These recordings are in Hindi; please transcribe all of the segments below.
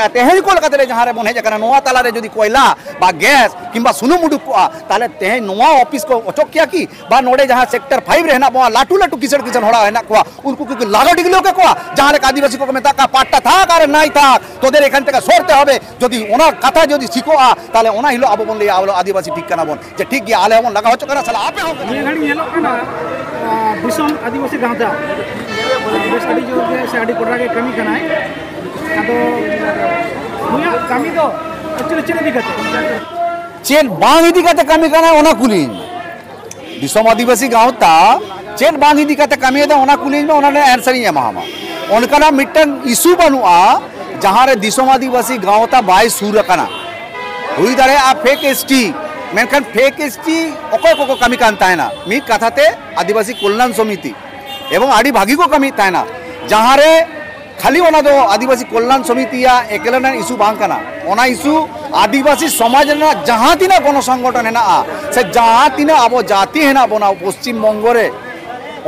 तेहें कोलकाता जहाँ बन हेजना नोआ तालारे जदि कोयला बा गैस किंबा सुनुम उडुकोआ ताले तेहें नोआ ऑफिस को अचोक किया कि बा नोडे जहाँ सेक्टर 5 रे हेना बा लाटू लाटू किसड़ किसड़ होड़ा हेना कोआ उनको क्योंकि लागो डिगलो के कोआ जहाँ ले आदिवासी को मेता का पाट्टा था कार नाई था तोदेर एखान থেকে সরতে হবে যদি ওনার কথা যদি শিখোआ তাহলে ওনা হিলো আবো বন লিয়া আদিবাসী ঠিক কানা বন যে ঠিক গিয়া আলে এমন লাগা হচ্ছে কানা সালা আপে হোক ये घड़ी येलो कना दिसम आदिवासी गांवता बेसाडी जो के साडी कोडरा के कमी कनाय आदो मुया कमी दो एक्चुअली चले दिखते चेन बांग इदी काते कमी कना ओना कुलिन दिसम आदिवासी गांवता चेन बांग इदी काते कमी दा ओना कुलिन में ओना आंसर ही एमामा ओनकना मिटन इशू बनुआ जहाँ रे दिसम आदिवासी गांवता बाय सूर कना हुई दारे आ फेक एसटी मेनखान फेक एसटी अकय को कमी कान तायना मी कथाते आदिवासी कल्याण समिति एवं आड़ी भागी को कमी तायना जहाँ रे खाली ओना दो आदिवासी कल्याण समिति या एकलना इशू बांग कना ओना इशू आदिवासी समाज ना जहाँ तीना गण संगठन हेना से जहाँ तीना अब जाति हेना बना पश्चिम बंगरे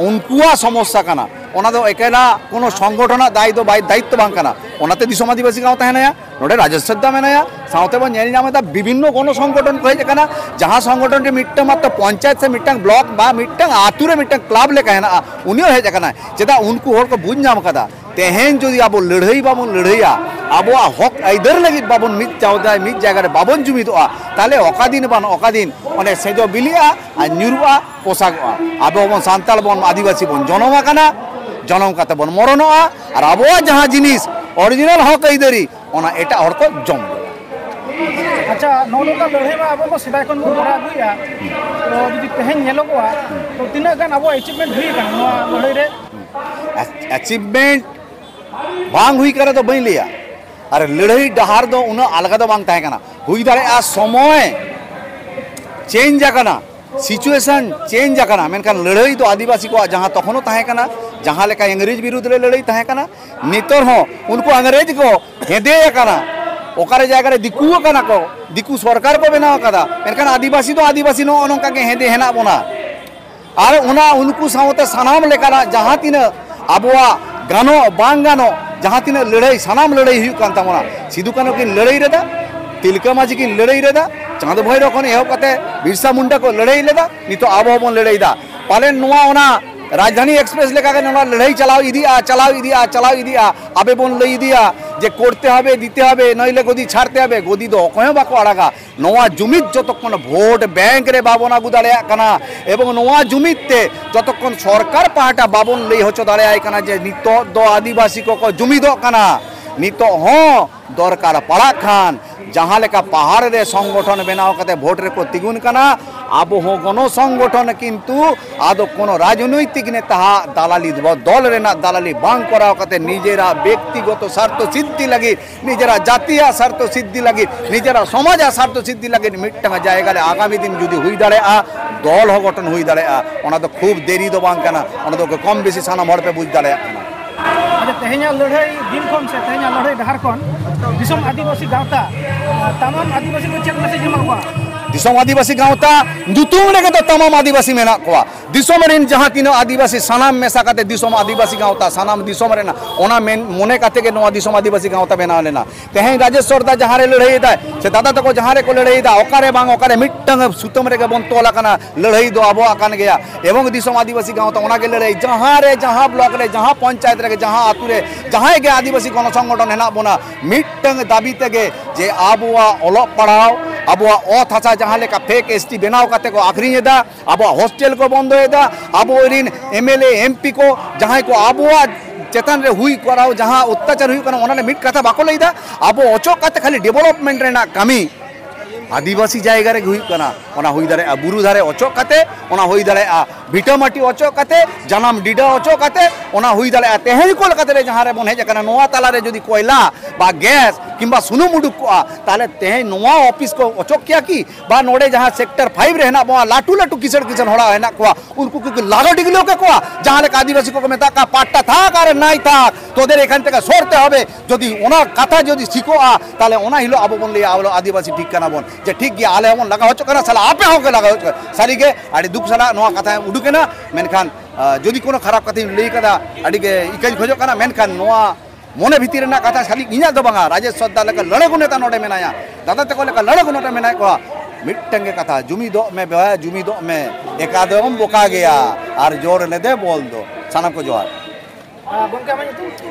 उनकुआ समस्या कना ओना दो एकेला कोनो संगठन दायित्व बांग कना ओनाते दिसम आदिवासी गांव तहनाया नोडे राजस्वदा मेनाया साउते बन नेल नामेदा विभिन्न गण संगठन कहे कना जहां संगठन रे मिट्टा मात्र पंचायत से मिट्टा ब्लॉक बा मिट्टा आतुरे मिट्टा क्लब ले कहना उनियो हे जकना जेदा उनको होर को बुझ नाम कदा तेहेन जदि आबो लड़ाई बाबन लड़ाइया आबो हक आइदर लगित बाबन मिट चावदा मिट जगह रे बाबन जुमिदोआ ताले ओकादिन बान ओकादिन ओने सेजो बिलिया आ न्यूरुआ पोसागोआ आबो बन सांताल बन आदिवासी बन जनमा कना जनम काते बन मरणोआ और आबो जहां जिनिस ओरिजिनल हक आइदरी ओना एटा हर को जम अच्छा नौलो का लड़ाई में अब सीधा कौन को बड़ा गुया तो यदि तेहें नेलोगोआ तो तीना गान अब अचीवमेंट हुई का नोआ लड़ाई रे अचीवमेंट बांग हुई करे तो बई लिया अरे लड़ाई डहार दो उन अलगा दो बांग ताहे कना हुई दारे आ समय चेंज आकना सिचुएशन चेंज आकना मेनखान लड़ाई तो आदिवासी को जहाँ तखनो ताहे कना जहाँ लेका अंग्रेज विरुद्ध रे लड़ाई ताहे कना नितर हो उनको अंग्रेज को हेदे कना ओकारे जायगा रे दिकु कना को दिकु सरकार को बनाव कदा मेनखान आदिवासी नो अनका के हेदे हेना बोना और उना उनको सावते सनाम लेकना जहाँ तीन आबुआ गानो बांग गानो जहाँ तीन लड़ाई सनाम लड़ाई हुई कान तामोना सिदु कानो की लड़ाई रेदा तिलका माझी की लड़ाई रेदा चांद भैरव खन एहो कते बिरसा मुंडा को लड़ाई लेदा नितो आबो बन लड़ाई दा पाले नुआ ओना राजधानी एक्सप्रेस लेका के नोना लड़ाई चलाओ इदी आ आबे बन लई दिया जे करते हबे दीते हबे नइले गदी छाड़ते हबे गदी दो अकय बाको आड़ागा नोआ जुमित जतक्षण भोट बैंक रे बाबन आगु दाड़ेया कना एवं नोआ जुमितते जतक्षण सरकार पाहाटा बाबन लई होचो दाड़ेया कना जे नितो दो आदिवासी को जुमिदो कना नितो हो दरकार पड़ा खान जहाँ लेका पहाड़ रे संगठन बनाव कते भोट रे को तिगुन कना अब हो गण संगठन किंतु आदो कोनो राजनैतिक नेता दालाली दल रेना दालाली बांग कराव कते निजेरा व्यक्तिगत स्वार्थ सिद्धि लगी निजेरा जातीय स्वार्थ सिद्धि लगी निजेरा समाज स्वार्थ सिद्धि लगी मिट्टा जायगा रे आगामी दिन जुदी हुई दाड़ेया दल हो गठन हुई दाड़ेया ओना दो खूब देरी दो बांग कना ओना दो कम बेसी सानाम हड़ पे बुझ दाड़ेया अच्छा तेहें लड़ाई दिन खन से तेहें लड़ाई डहार खन दिसम आदिवासी गांवता तमाम आदिवासी को चेक मैसेज एमा दिसम आदिवासी गांवता दुतुंग रे तो तमाम आदिवासी मेना कोआ दिसम रेन जहाँ तीन आदिवासी सनाम मेसा काते दिसम आदिवासी गांवता सनाम दिसम रेना ओना मेन मोने काते के नोआ दिसम आदिवासी गांवता बेना लेना तेहें राजेश्वर दा जहाँ रे लड़ाई दा से दादा तको जहाँ रे को लड़ाई दा ओकारे बांग ओकारे मिट्टंग सुतम रे के बन तोला कना लड़ाई दो आबो आकान गया एवं दिसम आदिवासी गांवता ओना के लड़ाई जहाँ ब्लॉक रे जहाँ पंचायत रे जहाँ आतु रे जहाँ के आदिवासी गण संगठन हेना बोना मिट्टंग दाबी तेगे जे आबुआ ओलग पढ़ाओ आबुआ अत हासा जहाँ लेका फेक एसटी बनाव काते को आखरीदा आबुआ हॉस्टेल को बंद होएदा आबो रिन एमएलए एमपी को जहाँ को आबुआ चेतन रे हुई कराओ जहाँ अत्याचार हुई कना ओना मिट कथा बाको लईदा आबो अचोक काते खाली डेवलपमेंट रेना कमी आदिवासी जायगा रे हुई कना ओना हुई दाड़े बुरु धारे अचोक काते ओना हुई दाड़े भिटा माटी अचोक काते जनाम डिडा अचोक काते ओना हुई दाड़े तेहें कोलकाता रे जहाँ रे बन हेजना नोआ ताला रे जदि कोयला बा गैस किंबा सुनुम उडुकोआ ताले तेहें नोआ ऑफिस को अचोक किया कि बा नोडे जहाँ सेक्टर 5 रे हेना बा लाटू लाटू किसड़ किसड़ होड़ा हेना कोआ उनको क्योंकि लागो डिगलो के कोआ जहाँ ले आदिवासी को मेता का पाट्टा था कार नाई था तोदेर एखान থেকে সরতে হবে যদি ওনার কথা যদি শিখোआ ताले ओना हिलो आबो बन लिया आवलो आदिवासी ठीक कना बन जे ठीक गया आले हमन लगा होचो कना साला आपे होके लगा होचो सारी के आडी दुख साला नोआ कथा उडुके ना मेनखान जदि कोनो खराब कथा लई कदा आडी के इकाई खोजो कना मेनखान नोआ मोने भीतर ना कथा खाली इना दो बांगा राजेश सद्दा लेका लड़को नेता नोडे मेनाया दादा तको लेका लड़को नोडे मेनाय को मिट्टंगे कथा जुमी दो में बेवा जुमी दो में एकादम बोका गया और जोर ले दे बोल दो सानम को जोहार गंके आमा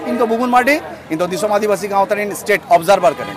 इन तो बुगुन माटी इन तो दिसोम आदिवासी गांव तरीन स्टेट ऑब्जर्वर करें।